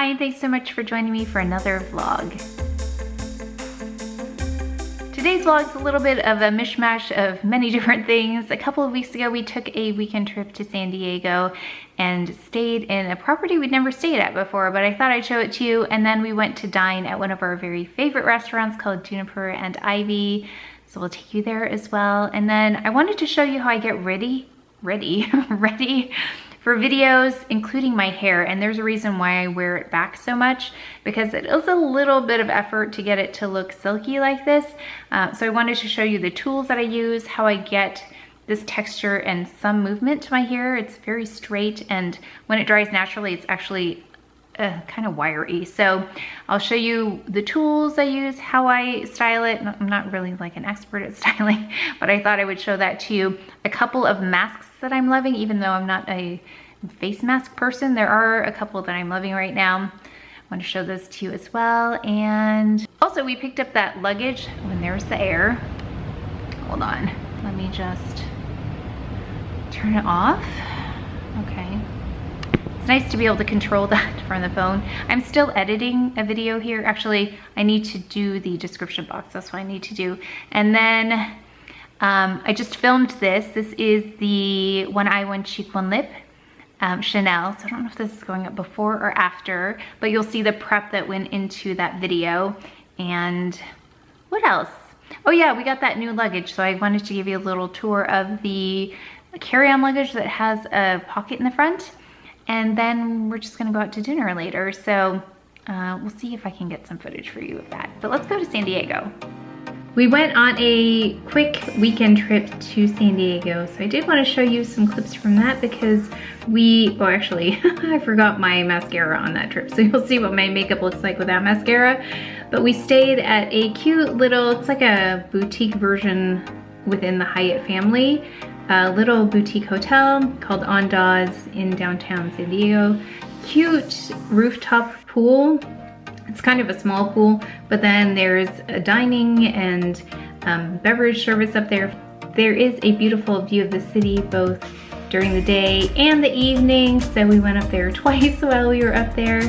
Hi, thanks so much for joining me for another vlog. Today's vlog is a little bit of a mishmash of many different things. A couple of weeks ago, we took a weekend trip to San Diego and stayed in a property we'd never stayed at before, but I thought I'd show it to you. And then we went to dine at one of our very favorite restaurants called Juniper&Ivy. So we'll take you there as well. And then I wanted to show you how I get ready for videos, including my hair. And there's a reason why I wear it back so much, because it is a little bit of effort to get it to look silky like this. So I wanted to show you the tools that I use, how I get this texture and some movement to my hair. It's very straight, and when it dries naturally, it's actually kind of wiry. So I'll show you the tools I use, how I style it. I'm not really like an expert at styling, but I thought I would show that to you. A couple of masks that I'm loving, even though I'm not a face mask person. There are a couple that I'm loving right now. I want to show those to you as well. And also we picked up that luggage. When there's the air. Hold on. Let me just turn it off. Okay. It's nice to be able to control that from the phone. I'm still editing a video here. Actually, I need to do the description box. That's what I need to do. And then I just filmed this. This is the One Eye, One Cheek, One Lip Chanel. So I don't know if this is going up before or after, but you'll see the prep that went into that video. And what else? Oh yeah, we got that new luggage. So I wanted to give you a little tour of the carry-on luggage that has a pocket in the front. And then we're just gonna go out to dinner later. So we'll see if I can get some footage for you of that. But let's go to San Diego. We went on a quick weekend trip to San Diego. So I did want to show you some clips from that because well actually, I forgot my mascara on that trip. So you'll see what my makeup looks like without mascara. But we stayed at a cute little, it's like a boutique version within the Hyatt family. A little boutique hotel called Ondas in downtown San Diego. Cute rooftop pool. It's kind of a small pool, but then there's a dining and beverage service up there. There is a beautiful view of the city both during the day and the evening, so we went up there twice while we were up there.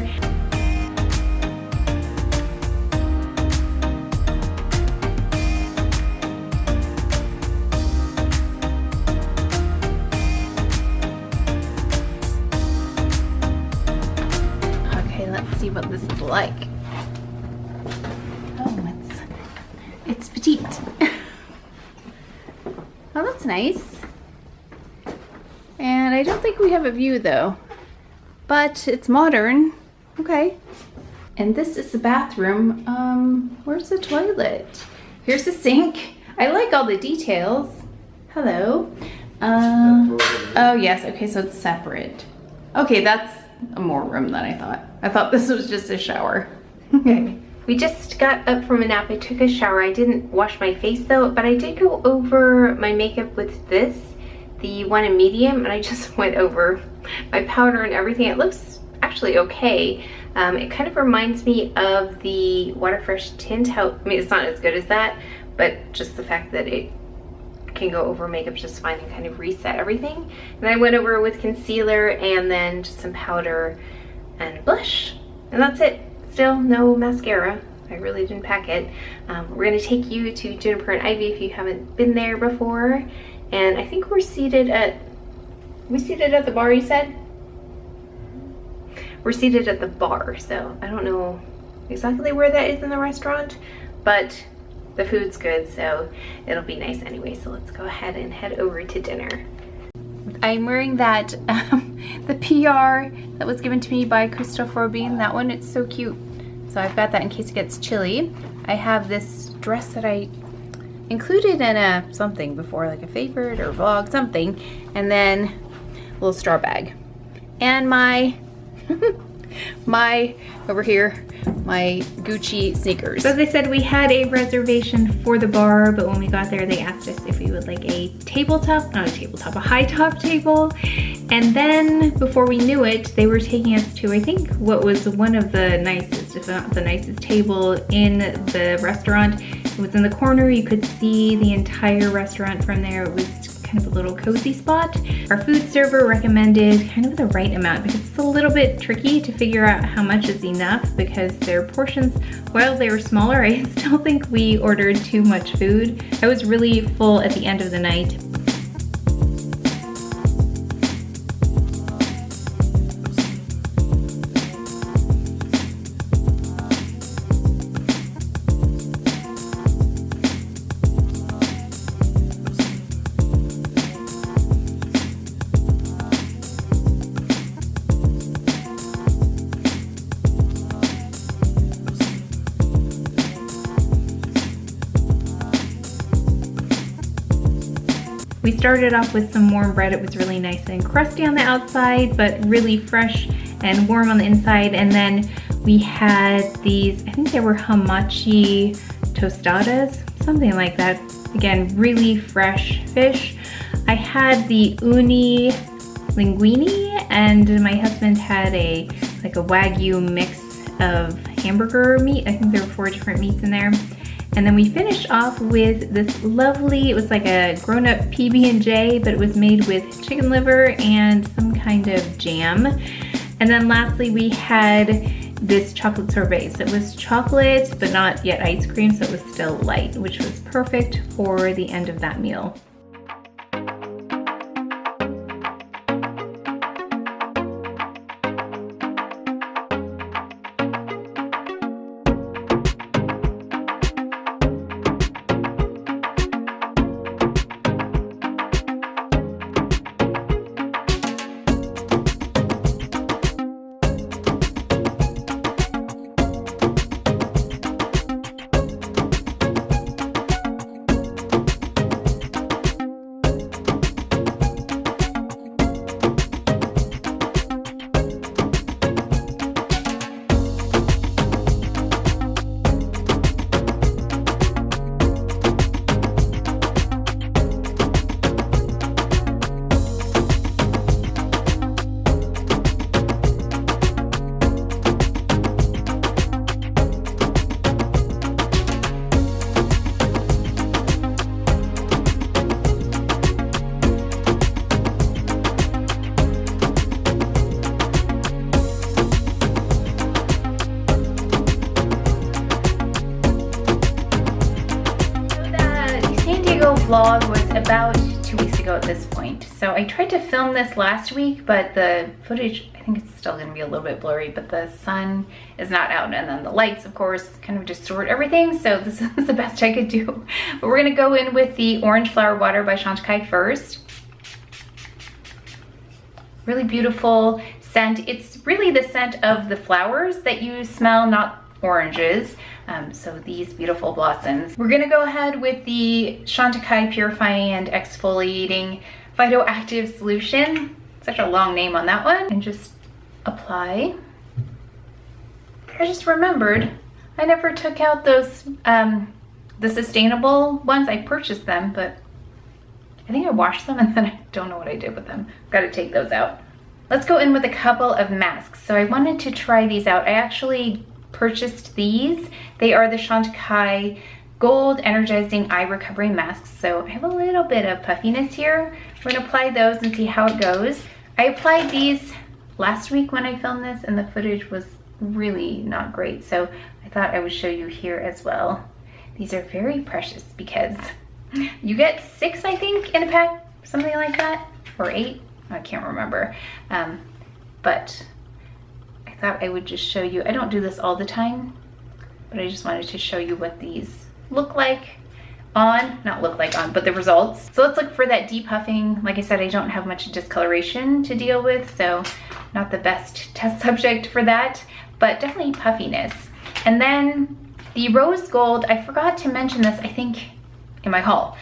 Okay, let's see what this is like. It's petite. Oh, that's nice. And I don't think we have a view though, but it's modern. Okay. And this is the bathroom. Where's the toilet? Here's the sink. I like all the details. Hello. Oh yes, okay, so it's separate. Okay, that's more room than I thought. I thought this was just a shower. Okay. We just got up from a nap. I took a shower. I didn't wash my face though, but I did go over my makeup with this, the one in medium, and I just went over my powder and everything. It looks actually okay. It kind of reminds me of the Waterfresh tint. I mean, it's not as good as that, but just the fact that it can go over makeup just fine and kind of reset everything. And I went over with concealer and then just some powder and blush, and that's it. Still no mascara. I really didn't pack it. We're gonna take you to Juniper&Ivy if you haven't been there before. And I think we're seated at the bar, you said? We're seated at the bar, so I don't know exactly where that is in the restaurant, but the food's good, so it'll be nice anyway. So let's go ahead and head over to dinner. I'm wearing that, the PR that was given to me by Christophe Robin. That one, it's so cute. So I've got that in case it gets chilly. I have this dress that I included in a something before, like a favorite or vlog, something. And then a little straw bag. And my, over here, my Gucci sneakers. So as I said, we had a reservation for the bar, but when we got there, they asked us if we would like a tabletop, not a tabletop, a high top table. And then before we knew it, they were taking us to, I think, what was one of the nicest, if not the nicest table in the restaurant. It was in the corner. You could see the entire restaurant from there. It was kind of a little cozy spot. Our food server recommended kind of the right amount because it's a little bit tricky to figure out how much is enough because their portions, while they were smaller, I still think we ordered too much food. I was really full at the end of the night. We started off with some warm bread. It was really nice and crusty on the outside, but really fresh and warm on the inside. And then we had these, I think they were hamachi tostadas, something like that. Again, really fresh fish. I had the uni linguine, and my husband had like a Wagyu mix of hamburger meat. I think there were 4 different meats in there. And then we finished off with this lovely, it was like a grown-up PB&J, but it was made with chicken liver and some kind of jam. And then lastly, we had this chocolate sorbet. So it was chocolate, but not yet ice cream, so it was still light, which was perfect for the end of that meal. Vlog was about 2 weeks ago at this point. So I tried to film this last week, but the footage, I think it's still gonna be a little bit blurry, but the sun is not out, and then the lights, of course, kind of distort everything. So this is the best I could do. But we're gonna go in with the Orange Flower Water by Chantecaille first. Really beautiful scent. It's really the scent of the flowers that you smell, not oranges. So these beautiful blossoms. We're gonna go ahead with the Chantecaille Purifying and Exfoliating Phytoactive Solution. Such a long name on that one. And just apply. I just remembered I never took out those, the sustainable ones. I purchased them, but I think I washed them and then I don't know what I did with them. I've got to take those out. Let's go in with a couple of masks. So I wanted to try these out. I actually purchased these. They are the Chantecaille Gold Energizing Eye Recovery Masks. So I have a little bit of puffiness here. We're gonna apply those and see how it goes. I applied these last week when I filmed this and the footage was really not great. So I thought I would show you here as well. These are very precious because you get 6, I think, in a pack, something like that, or 8, I can't remember. But I thought I would just show you. I don't do this all the time, but I just wanted to show you what these look like on, not look like on, but the results. So let's look for that depuffing. Like I said, I don't have much discoloration to deal with, so not the best test subject for that, but definitely puffiness. And then the rose gold, I forgot to mention this, I think, in my haul.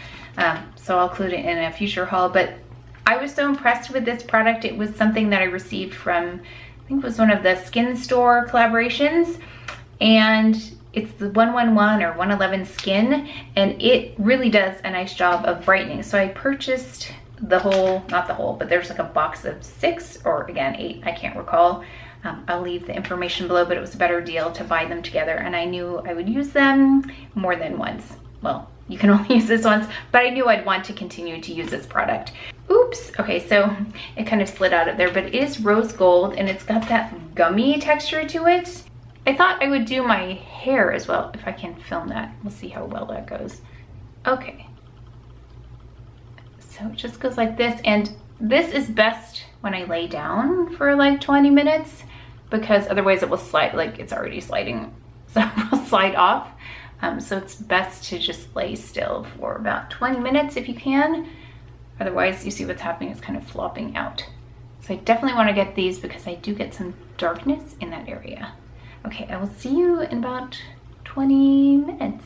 So I'll include it in a future haul, but I was so impressed with this product. It was something that I received from, I think it was one of the Skin Store collaborations, and it's the 111 or 111 Skin, and it really does a nice job of brightening. So I purchased the whole, not the whole, but there's like a box of 6 or again 8, I can't recall. I'll leave the information below, but it was a better deal to buy them together, and I knew I would use them more than once. well, you can only use this once, but I knew I'd want to continue to use this product. Oops, okay, so it kind of slid out of there, but it is rose gold and it's got that gummy texture to it. I thought I would do my hair as well, if I can film that. We'll see how well that goes. Okay. So it just goes like this, and this is best when I lay down for like 20 minutes because otherwise it will slide, like it's already sliding, so it will slide off. So it's best to just lay still for about 20 minutes if you can. Otherwise, you see what's happening, it's kind of flopping out. So I definitely want to get these because I do get some darkness in that area. Okay, I will see you in about 20 minutes.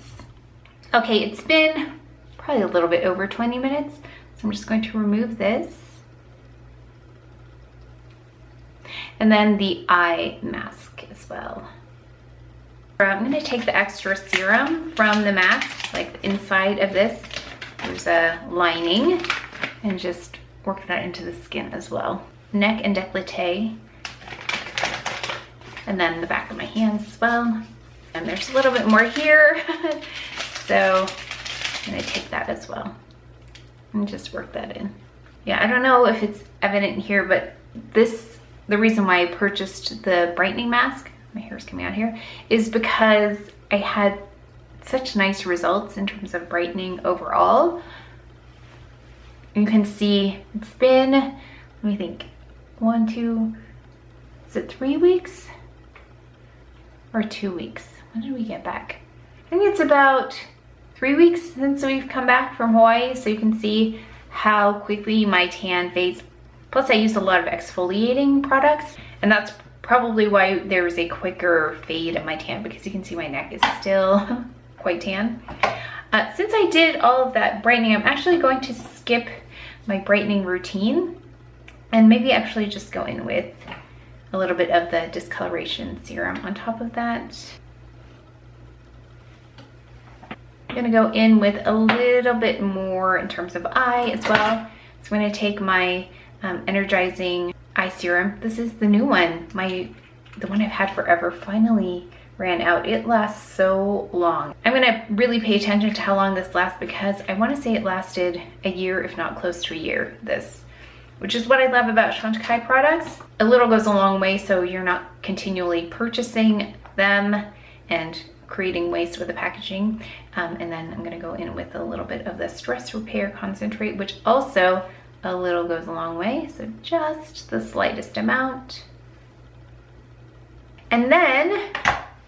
Okay, it's been probably a little bit over 20 minutes. So I'm just going to remove this. And then the eye mask as well. I'm going to take the extra serum from the mask, like the inside of this. There's a lining, and just work that into the skin as well. Neck and décolleté, and then the back of my hands as well. And there's a little bit more here, so I'm going to take that as well and just work that in. Yeah, I don't know if it's evident here, but the reason why I purchased the brightening mask, my hair's coming out here, is because I had such nice results in terms of brightening overall. You can see it's been, let me think, 1, 2, is it 3 weeks or 2 weeks? When did we get back? I think it's about 3 weeks since we've come back from Hawaii, so you can see how quickly my tan fades. Plus I used a lot of exfoliating products, and that's probably why there was a quicker fade of my tan, because you can see my neck is still quite tan. Since I did all of that brightening, I'm actually going to skip my brightening routine and maybe actually just go in with a little bit of the discoloration serum on top of that. I'm gonna go in with a little bit more in terms of eye as well. So I'm gonna take my Energizing eye serum. This is the new one. The one I've had forever finally ran out. It lasts so long. I'm gonna really pay attention to how long this lasts because I wanna say it lasted a year, if not close to a year, which is what I love about Chantecaille products. A little goes a long way, so you're not continually purchasing them and creating waste with the packaging. And then I'm gonna go in with a little bit of the stress repair concentrate, which also a little goes a long way, so just the slightest amount. And then,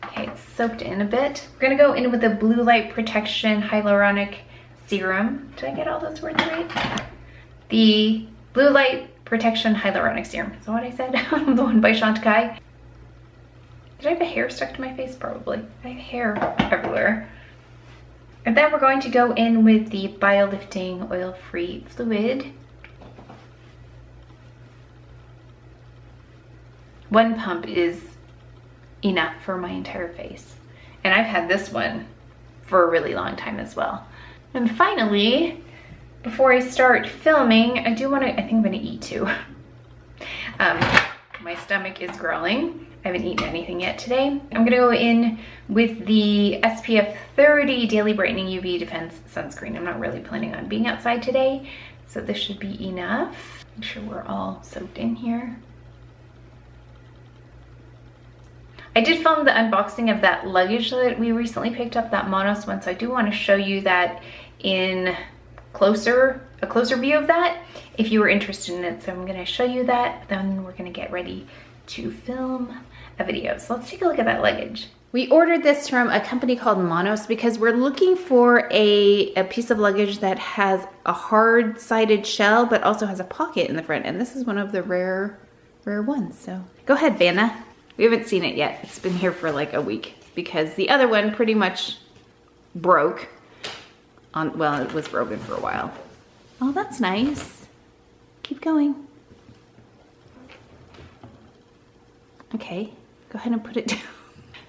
okay, it's soaked in a bit. We're gonna go in with the Blue Light Protection Hyaluronic Serum. Did I get all those words right? The Blue Light Protection Hyaluronic Serum. Is that what I said? The one by Chantecaille. Did I have a hair stuck to my face? Probably. I have hair everywhere. And then we're going to go in with the BioLifting Oil-Free Fluid. One pump is enough for my entire face. And I've had this one for a really long time as well. And finally, before I start filming, I think I'm gonna eat too. My stomach is growling. I haven't eaten anything yet today. I'm gonna go in with the SPF 30 Daily Brightening UV Defense Sunscreen. I'm not really planning on being outside today, so this should be enough. Make sure we're all soaked in here. I did film the unboxing of that luggage that we recently picked up, that Monos one, so I do want to show you that in a closer view of that if you were interested in it. So I'm going to show you that, then we're going to get ready to film a video. So let's take a look at that luggage. We ordered this from a company called Monos because we're looking for a piece of luggage that has a hard-sided shell but also has a pocket in the front, and this is one of the rare ones. So go ahead, Vanna. We haven't seen it yet. It's been here for like a week because the other one pretty much broke. Well, it was broken for a while. Oh, that's nice. Keep going. Okay, go ahead and put it down.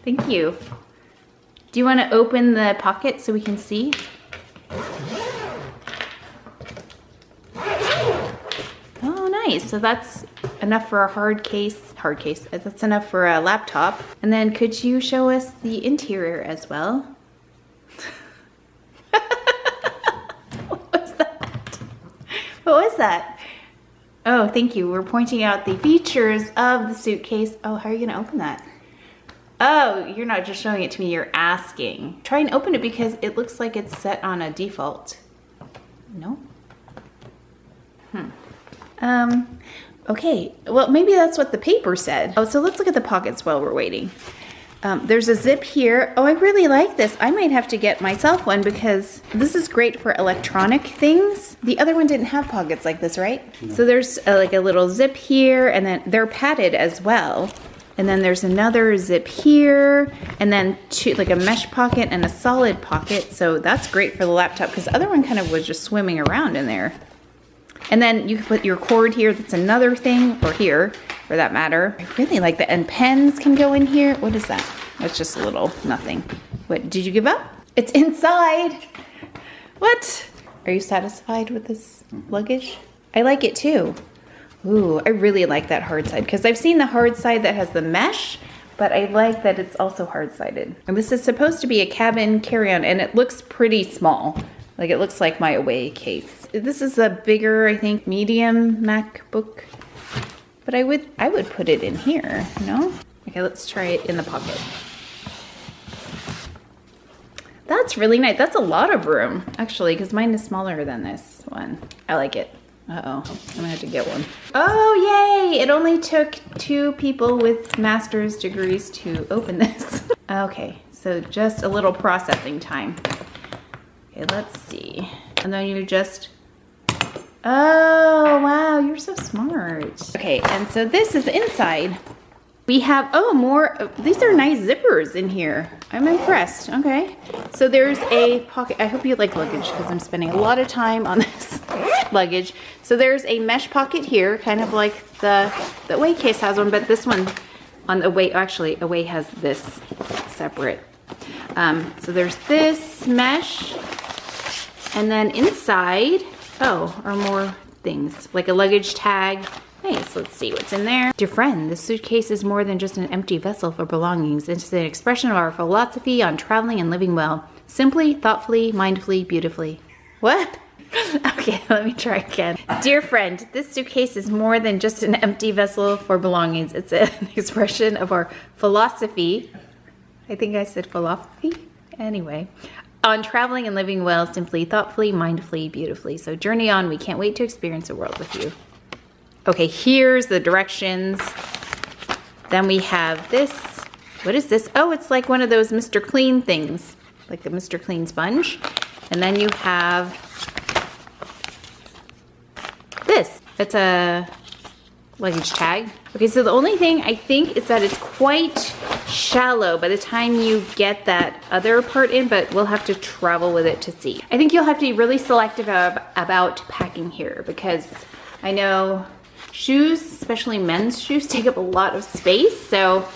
Thank you. Do you want to open the pocket so we can see? Oh, nice. So that's enough for a hard case. That's enough for a laptop. And then could you show us the interior as well? What was that? Oh, thank you. We're pointing out the features of the suitcase. Oh, how are you gonna open that? Oh, you're not just showing it to me, you're asking. Try and open it because it looks like it's set on a default. No? Okay, well, maybe that's what the paper said. Oh, so let's look at the pockets while we're waiting. There's a zip here. Oh, I really like this. I might have to get myself one because this is great for electronic things. The other one didn't have pockets like this, right? No. So there's like a little zip here, and then they're padded as well. And then there's another zip here, and then two, like a mesh pocket and a solid pocket. So that's great for the laptop because the other one kind of was just swimming around in there. And then you can put your cord here. That's another thing, or here for that matter. I really like that. And pens can go in here. What is that? That's just a little nothing. What, did you give up? It's inside. What? Are you satisfied with this luggage? I like it too. Ooh, I really like that hard side because I've seen the hard side that has the mesh, but I like that it's also hard-sided. And this is supposed to be a cabin carry-on, and it looks pretty small. Like it looks like my away case. This is a bigger, I think, medium MacBook, but I would put it in here, no? Okay, let's try it in the pocket. That's really nice. That's a lot of room, actually, because mine is smaller than this one. I like it. Uh-oh, I'm gonna have to get one. Oh, yay! It only took 2 people with master's degrees to open this. Okay, so just a little processing time. Okay, let's see. And then you just, oh, wow, you're so smart. Okay, and so this is inside. We have, oh, more, these are nice zippers in here. I'm impressed, okay. So there's a pocket, I hope you like luggage because I'm spending a lot of time on this luggage. So there's a mesh pocket here, kind of like the Away case has one, but this one on the Away, actually Away has this separate. So there's this mesh, and then inside, oh, are more things, like a luggage tag. Nice, let's see what's in there. Dear friend, this suitcase is more than just an empty vessel for belongings. It's an expression of our philosophy on traveling and living well. Simply, thoughtfully, mindfully, beautifully. What? Okay, let me try again. Dear friend, this suitcase is more than just an empty vessel for belongings. It's an expression of our philosophy. I think I said philosophy? Anyway. On traveling and living well, simply, thoughtfully, mindfully, beautifully. So journey on, we can't wait to experience the world with you. Okay, here's the directions. Then we have this. What is this? Oh, it's like one of those Mr. Clean things, like the Mr. Clean sponge. And then you have this. It's a luggage tag. Okay, so the only thing I think is that it's quite shallow by the time you get that other part in, but we'll have to travel with it to see. I think you'll have to be really selective about packing here because I know shoes, especially men's shoes, take up a lot of space. So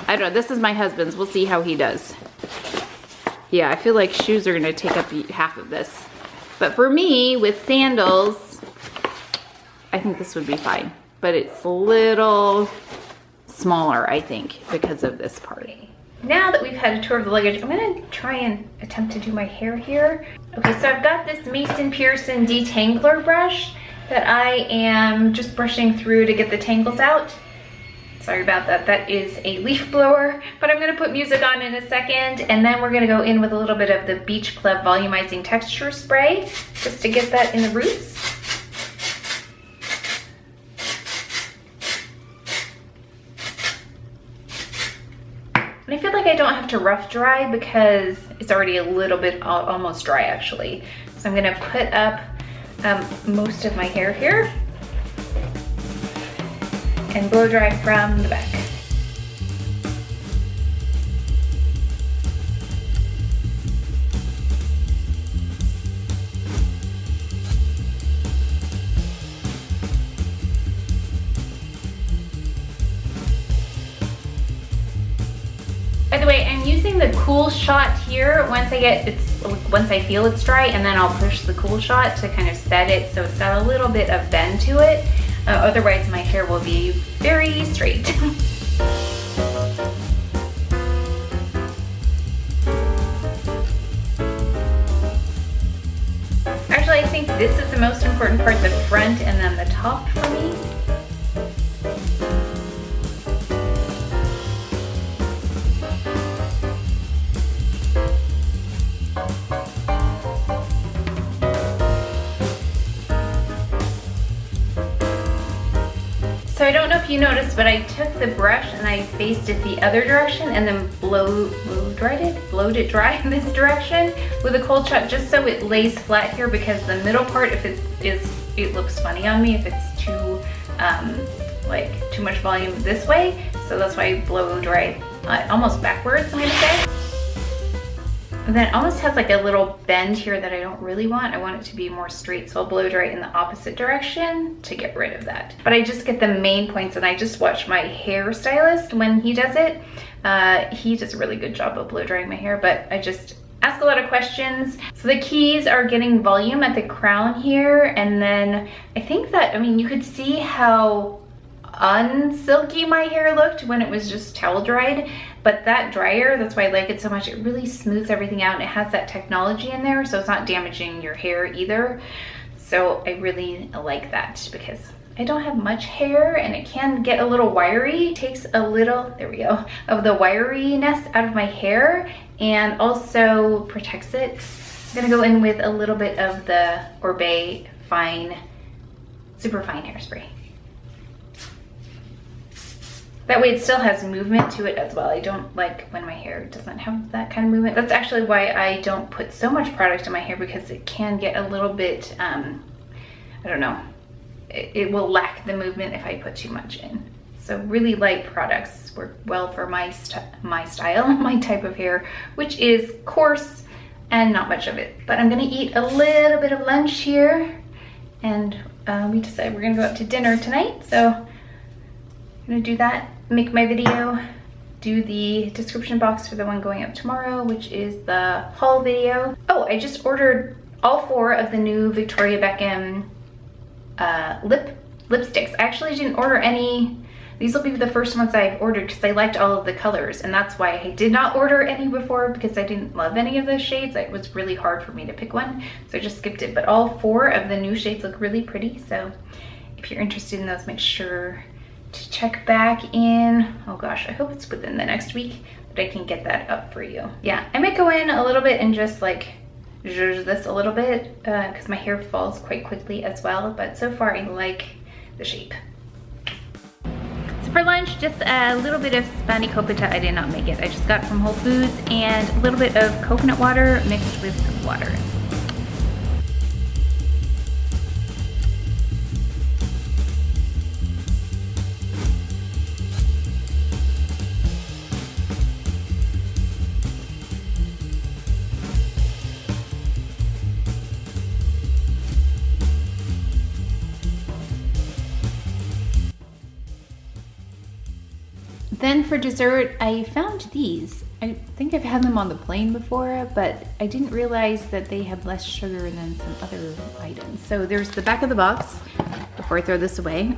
I don't know, this is my husband's. We'll see how he does. Yeah, I feel like shoes are gonna take up half of this. But for me, with sandals, I think this would be fine. But it's a little smaller, I think, because of this part. Now that we've had a tour of the luggage, I'm gonna try and attempt to do my hair here. Okay, so I've got this Mason Pearson detangler brush that I am just brushing through to get the tangles out. Sorry about that, that is a leaf blower, but I'm gonna put music on in a second, and then we're gonna go in with a little bit of the Beach Club Volumizing Texture Spray, just to get that in the roots. And I feel like I don't have to rough dry because it's already a little bit almost dry actually. So I'm gonna put up most of my hair here and blow dry from the back. By the way, I'm using the cool shot here once I feel it's dry, and then I'll push the cool shot to kind of set it so it's got a little bit of bend to it. Otherwise my hair will be very straight. Actually, I think this is the most important part, the front and then the top for me. So I don't know if you noticed, but I took the brush and I faced it the other direction and then blowed it dry in this direction with a cold shot, just so it lays flat here, because the middle part, if it looks funny on me if it's too like too much volume this way. So that's why I blow dry almost backwards, I'm gonna say. And then it almost has like a little bend here that I don't really want. I want it to be more straight, so I'll blow dry in the opposite direction to get rid of that. But I just get the main points, and I just watch my hairstylist when he does it. He does a really good job of blow drying my hair, but I just ask a lot of questions. So the keys are getting volume at the crown here, and then I think that, I mean, you could see how unsilky my hair looked when it was just towel dried, but that dryer, that's why I like it so much. It really smooths everything out, and it has that technology in there, so it's not damaging your hair either. So I really like that, because I don't have much hair and it can get a little wiry. It takes a little, there we go, of the wiriness out of my hair and also protects it. I'm gonna go in with a little bit of the ORIBE fine, Superfine hairspray. That way it still has movement to it as well. I don't like when my hair doesn't have that kind of movement. That's actually why I don't put so much product in my hair, because it can get a little bit, I don't know, it will lack the movement if I put too much in. So really light products work well for my style, my type of hair, which is coarse and not much of it. But I'm gonna eat a little bit of lunch here, and we decided we're gonna go out to dinner tonight. So I'm gonna do that, make my video, do the description box for the one going up tomorrow, which is the haul video. Oh, I just ordered all 4 of the new Victoria Beckham lipsticks. I actually didn't order any. These will be the first ones I've ordered because I liked all of the colors, and that's why I did not order any before, because I didn't love any of those shades. It was really hard for me to pick one, so I just skipped it. But all 4 of the new shades look really pretty, so if you're interested in those, make sure to check back in. Oh gosh, I hope it's within the next week that I can get that up for you. Yeah, I might go in a little bit and just like zhuzh this a little bit because my hair falls quite quickly as well, but so far I like the shape. So for lunch, just a little bit of spanakopita. I did not make it. I just got it from Whole Foods, and a little bit of coconut water mixed with some water. Then for dessert, I found these. I think I've had them on the plane before, but I didn't realize that they had less sugar than some other items. So there's the back of the box, before I throw this away.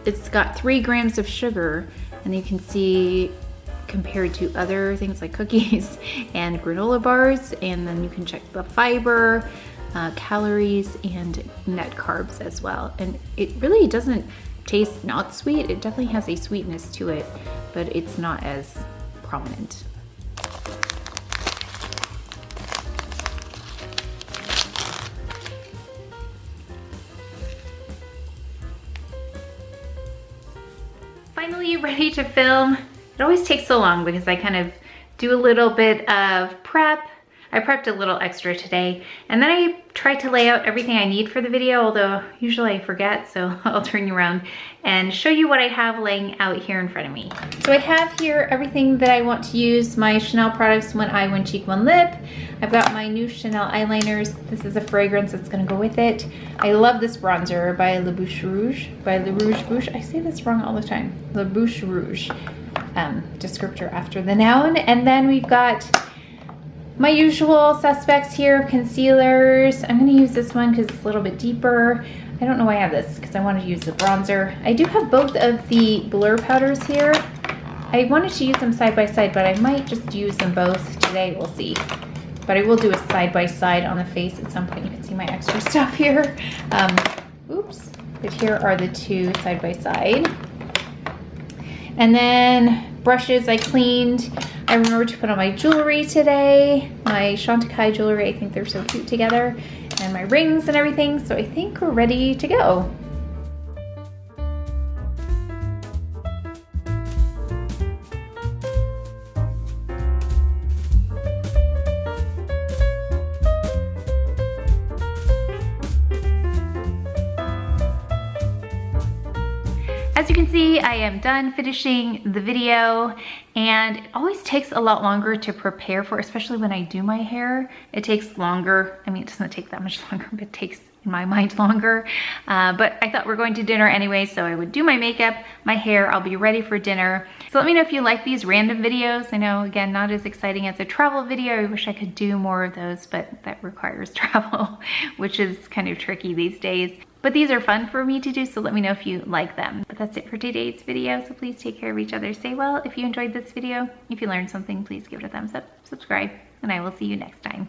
It's got 3 grams of sugar, and you can see compared to other things like cookies and granola bars, and then you can check the fiber, calories, and net carbs as well. And it really doesn't taste not sweet. It definitely has a sweetness to it, but it's not as prominent. Finally ready to film. It always takes so long because I kind of do a little bit of prep. I prepped a little extra today, and then I tried to lay out everything I need for the video, although usually I forget, so I'll turn you around and show you what I have laying out here in front of me. So I have here everything that I want to use, my Chanel products, One Eye, One Cheek, One Lip. I've got my new Chanel eyeliners. This is a fragrance that's gonna go with it. I love this bronzer by Le Bouche Rouge, I say this wrong all the time, Le Bouche Rouge, descriptor after the noun. And then we've got my usual suspects here, concealers. I'm gonna use this one because it's a little bit deeper. I don't know why I have this, because I wanted to use the bronzer. I do have both of the blur powders here. I wanted to use them side by side, but I might just use them both today, we'll see. But I will do a side by side on the face at some point. You can see my extra stuff here. Oops, but here are the two side by side. And then brushes I cleaned. I remember to put on my jewelry today, my Chantecaille jewelry. I think they're so cute together, and my rings and everything. So I think we're ready to go. As you can see, I am done finishing the video, and it always takes a lot longer to prepare for, especially when I do my hair. It takes longer. I mean, it doesn't take that much longer, but it takes, in my mind, longer. But I thought we're going to dinner anyway, so I would do my makeup, my hair, I'll be ready for dinner. So let me know if you like these random videos. I know, again, not as exciting as a travel video. I wish I could do more of those, but that requires travel, which is kind of tricky these days. But these are fun for me to do, so let me know if you like them. But that's it for today's video, so please take care of each other. Stay well. If you enjoyed this video, if you learned something, please give it a thumbs up, subscribe, and I will see you next time.